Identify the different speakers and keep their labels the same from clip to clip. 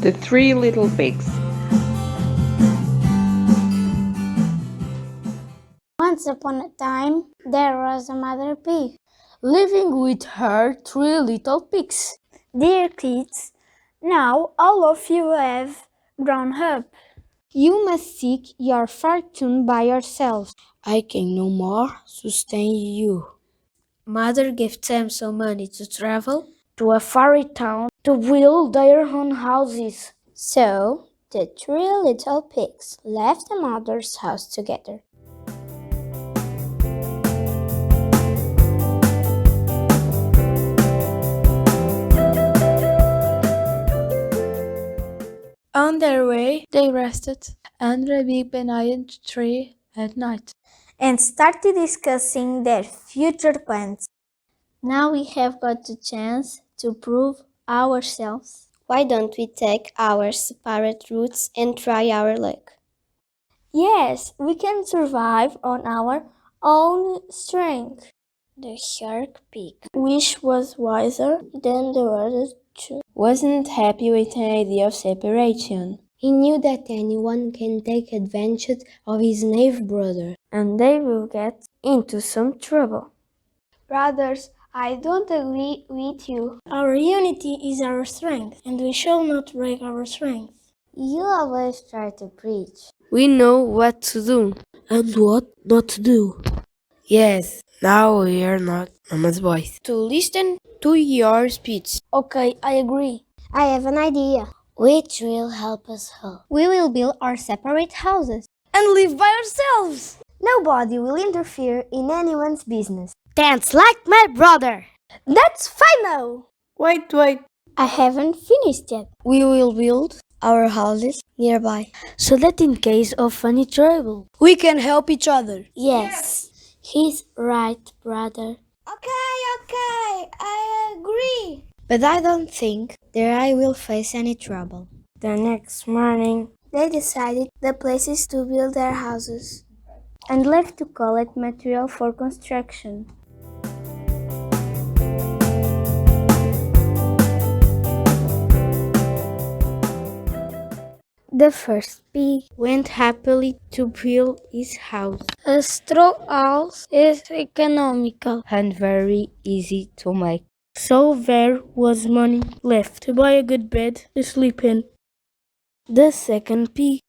Speaker 1: The Three Little Pigs.
Speaker 2: Once upon a time, there was a mother pig, living with her 3 little pigs. Dear kids, now all of you have grown up. You must seek your fortune by yourselves.
Speaker 3: I can no more sustain you.
Speaker 2: Mother gave them some money to travel to a fairy town to build their own houses. So, the 3 little pigs left the mother's house together.
Speaker 3: On their way, they rested under a big banyan tree at night
Speaker 2: And started discussing their future plans. Now we have got the chance to prove ourselves.
Speaker 4: Why don't we take our separate routes and try our luck?
Speaker 2: Yes, we can survive on our own strength.
Speaker 4: The shark pig,
Speaker 2: Which was wiser than the other two,
Speaker 3: wasn't happy with the idea of separation.
Speaker 4: he knew that anyone can take advantage of his naive brother.
Speaker 2: and they will get into some trouble.
Speaker 4: Brothers, I don't agree with you.
Speaker 2: Our unity is our strength, and we shall not break our strength.
Speaker 4: You always try to preach.
Speaker 3: We know what to do and what not to do. Yes, now we are not Mama's boys. To listen to your speech.
Speaker 2: Okay, I agree.
Speaker 4: I have an idea. Which will help us all.
Speaker 2: We will build our separate houses.
Speaker 3: And live by ourselves.
Speaker 2: Nobody will interfere in anyone's business.
Speaker 4: Dance like my brother.
Speaker 2: That's final!
Speaker 3: Wait.
Speaker 2: I haven't finished yet.
Speaker 3: We will build our houses
Speaker 4: Nearby.
Speaker 3: so that in case of any trouble, we can help each other.
Speaker 4: Yes. He's right, brother.
Speaker 2: Okay, I agree.
Speaker 4: But I don't think that I will face any trouble.
Speaker 2: The next morning, they decided the places to build their houses and left to collect material for construction.
Speaker 4: The first pig went happily to build his house.
Speaker 2: A straw house is economical,
Speaker 3: And very easy to make.
Speaker 2: so there was money left to buy a good bed to sleep in.
Speaker 3: The second pig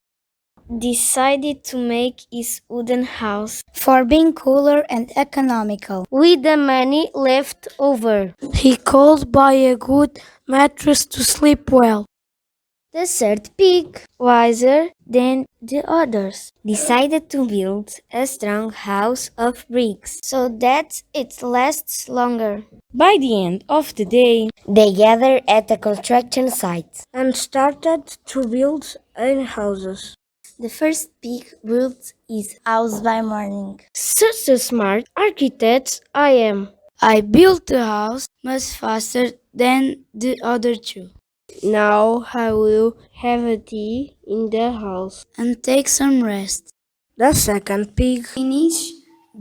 Speaker 4: Decided to make his wooden house for being cooler and economical. With the money left over.
Speaker 3: he could buy a good mattress to sleep well.
Speaker 4: The third pig, wiser than the others, decided to build a strong house of bricks so that it lasts longer.
Speaker 3: By the end of the day,
Speaker 4: They gathered at the construction site.
Speaker 2: And started to build their houses.
Speaker 4: The first pig built his house by morning.
Speaker 2: Such a smart architect I am.
Speaker 3: I built the house much faster than the other two.
Speaker 2: Now I will have a tea in the house.
Speaker 3: And take some rest.
Speaker 2: The second pig
Speaker 3: Finish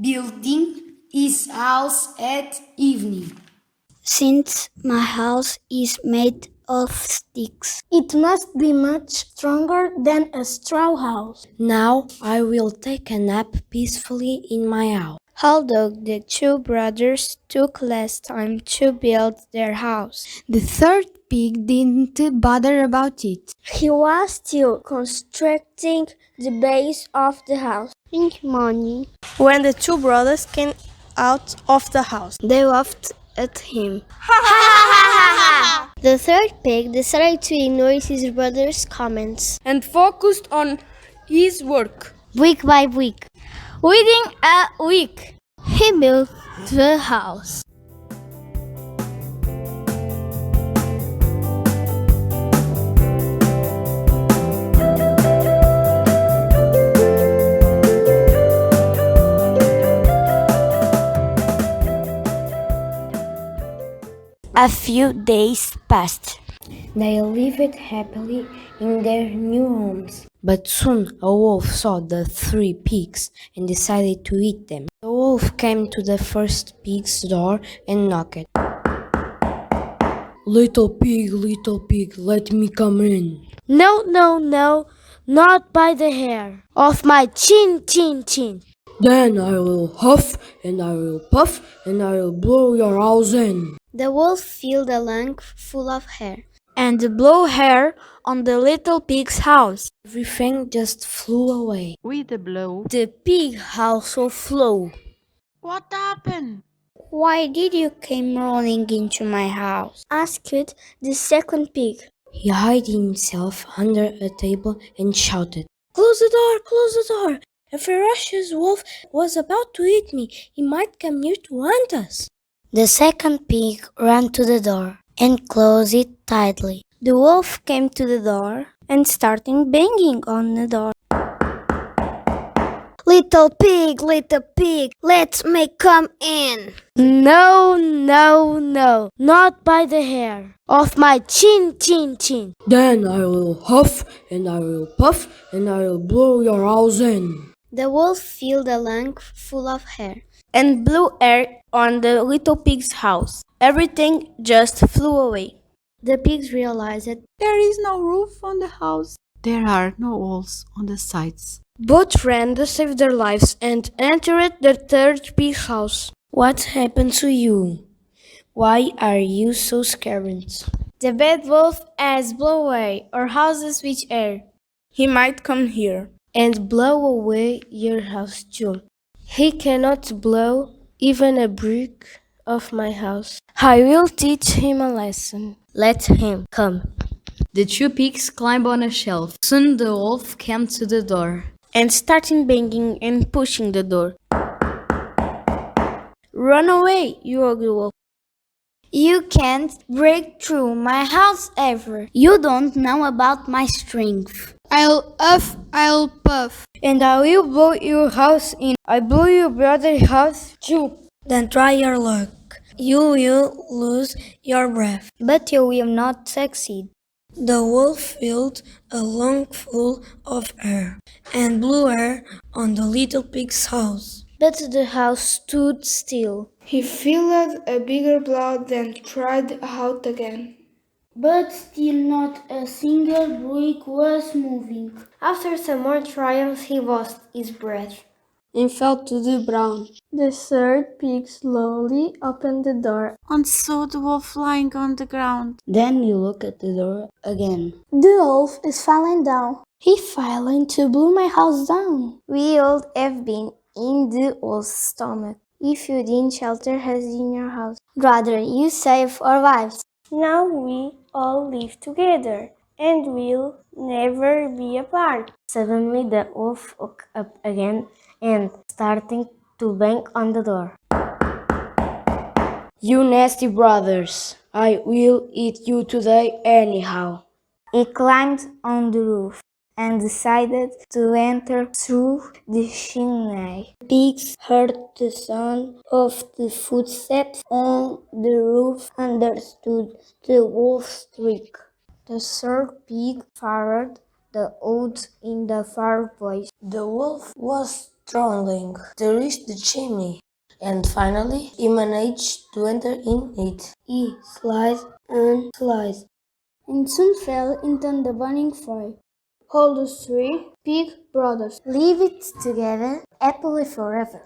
Speaker 3: building his house at evening.
Speaker 4: Since my house is made of sticks,
Speaker 2: It must be much stronger than a straw house.
Speaker 3: Now I will take a nap peacefully in my house.
Speaker 4: although the 2 brothers took less time to build their house.
Speaker 3: The third pig didn't bother about it.
Speaker 2: He was still constructing the base of the house.
Speaker 4: In the morning,
Speaker 2: When the 2 brothers came out of the house,
Speaker 4: they laughed at him. The third pig decided to ignore his brother's comments.
Speaker 3: And focused on his work.
Speaker 4: Week by week,
Speaker 2: within a week,
Speaker 4: he built the house.
Speaker 3: A few days passed.
Speaker 4: They lived happily in their new homes.
Speaker 3: But soon a wolf saw the 3 pigs and decided to eat them. The wolf came to the first pig's door and knocked. Little pig, let me come in.
Speaker 2: No, no, no, not by the hair of my chin, chin, chin.
Speaker 3: Then I will huff, and I will puff, and I will blow your house in.
Speaker 4: The wolf filled a lung full of hair.
Speaker 2: And blow hair on the little pig's house.
Speaker 3: Everything just flew away.
Speaker 1: With a blow.
Speaker 2: The pig also flew.
Speaker 1: What happened?
Speaker 4: Why did you come running into my house?
Speaker 2: Asked the second pig.
Speaker 3: He hid himself under a table and shouted, Close the door, close the door! A ferocious wolf was about to eat me. He might come near to hunt us.
Speaker 4: The second pig ran to the door and closed it tightly. The wolf came to the door and started banging on the door. Little pig, let me come in.
Speaker 2: No, no, no, not by the hair of my chin, chin, chin.
Speaker 3: Then I will huff, and I will puff, and I will blow your house in.
Speaker 4: The wolf filled a lung full of hair.
Speaker 2: And blew air on the little pig's house. Everything just flew away.
Speaker 4: The pigs realized that
Speaker 1: There is no roof on the house. There are no walls on the sides.
Speaker 2: Both ran to save their lives and entered the third pig's house.
Speaker 3: What happened to you? Why are you so scared?
Speaker 2: The bad wolf has blown away our houses with air. He might come here and blow away your house too. He cannot blow even a brick of my house. I will teach him a lesson. Let him come.
Speaker 5: The two pigs climbed on a shelf. Soon the wolf came to the door.
Speaker 2: And started banging and pushing the door. Run away, you ugly wolf.
Speaker 4: you can't break through my house ever. You don't know about my strength.
Speaker 2: I'll huff, I'll puff, and I will blow your house in. I blow your brother's house too.
Speaker 3: Then try your luck. You will lose your breath.
Speaker 4: But you will not succeed.
Speaker 3: The wolf filled a lungful of air and blew air on the little pig's house.
Speaker 2: But the house stood still.
Speaker 6: He filled a bigger blow then tried out again.
Speaker 2: But still not a single brick was moving.
Speaker 6: After some more trials, he lost his breath
Speaker 2: And fell to the ground. The third pig slowly opened the door.
Speaker 1: And saw the wolf lying on the ground.
Speaker 5: Then you look at the door again.
Speaker 2: The wolf is falling down. He fell to blow my house down.
Speaker 4: We would have been in the wolf's stomach if you didn't shelter us in your house. Rather, you saved our lives.
Speaker 2: Now we all live together and will never be apart.
Speaker 4: Suddenly, the wolf woke up again and started to bang on the door.
Speaker 3: You nasty brothers, I will eat you today anyhow.
Speaker 4: He climbed on the roof and decided to enter through the chimney.
Speaker 2: Pigs heard the sound of the footsteps on the roof, understood the wolf's trick.
Speaker 4: The third pig fired the oath in the fireplace.
Speaker 3: The wolf was struggling to reach the chimney, and finally he managed to enter in it.
Speaker 2: He sliced and sliced, and soon fell into the burning fire. All the three pig brothers
Speaker 4: lived together happily forever.